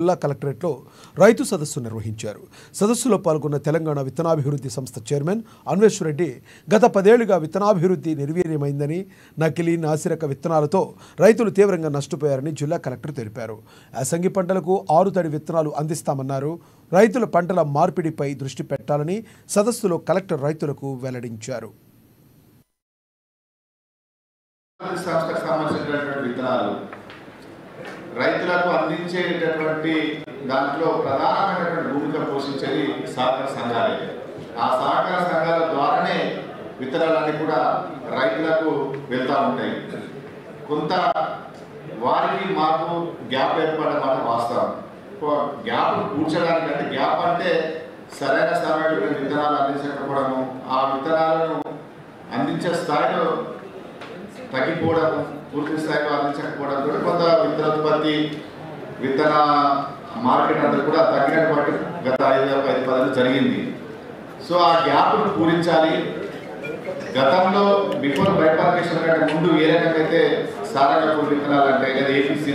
జిల్లా కలెక్టరేట్లో రైతు సదస్సు నిర్వహించారు. సదస్సులో పాల్గొన్న తెలంగాణ విత్తనాభివృద్ధి సంస్థ చైర్మన్ అన్వేష్ రెడ్డి గత 10 ఏళ్లుగా విత్తనాభివృద్ధి నిర్వీర్యమైందని, నకిలీ నాసిరక విత్తనాలతో రైతులు తీవ్రంగా నష్టపోయారని జిల్లా కలెక్టర్ తెలిపారు. యాసంగి పంటలకు 6 తడి విత్తనాలు అందిస్తామన్నారు. రైతుల పంటల మార్పిడిపై దృష్టి పెట్టాలని సదస్సులో కలెక్టర్ రైతులకు వెల్లడించారు. రైతులకు అందించేటటువంటి దాంట్లో ప్రధానమైనటువంటి భూమిక పోషించేది సహకార సంఘాలే. ఆ సహకార సంఘాల ద్వారానే విత్తనాలన్నీ కూడా రైతులకు వెళ్తూ ఉంటాయి. కొంత వారికి మాకు గ్యాప్ ఏర్పడమాట వాస్తవం. గ్యాప్ కూర్చడానికి అంటే గ్యాప్ అంటే సరైన సమయంలో విత్తనాలు అందించకపోవడము, ఆ విత్తనాలను అందించే స్థాయిలో తగ్గిపోవడం, పూర్తి స్థాయిలో అందించకపోవడంతో కొంత విత్తనోత్పత్తి విత్తన మార్కెట్ అంతా కూడా తగ్గినటువంటి గత 5-10 జరిగింది. సో ఆ గ్యాప్ను పూరించాలి. గతంలో బిఫోర్ బైపార్కేషన్ కంటే ముందు ఏ రకమైతే సారకపు విత్తనాలు అంటే ఏపీసీ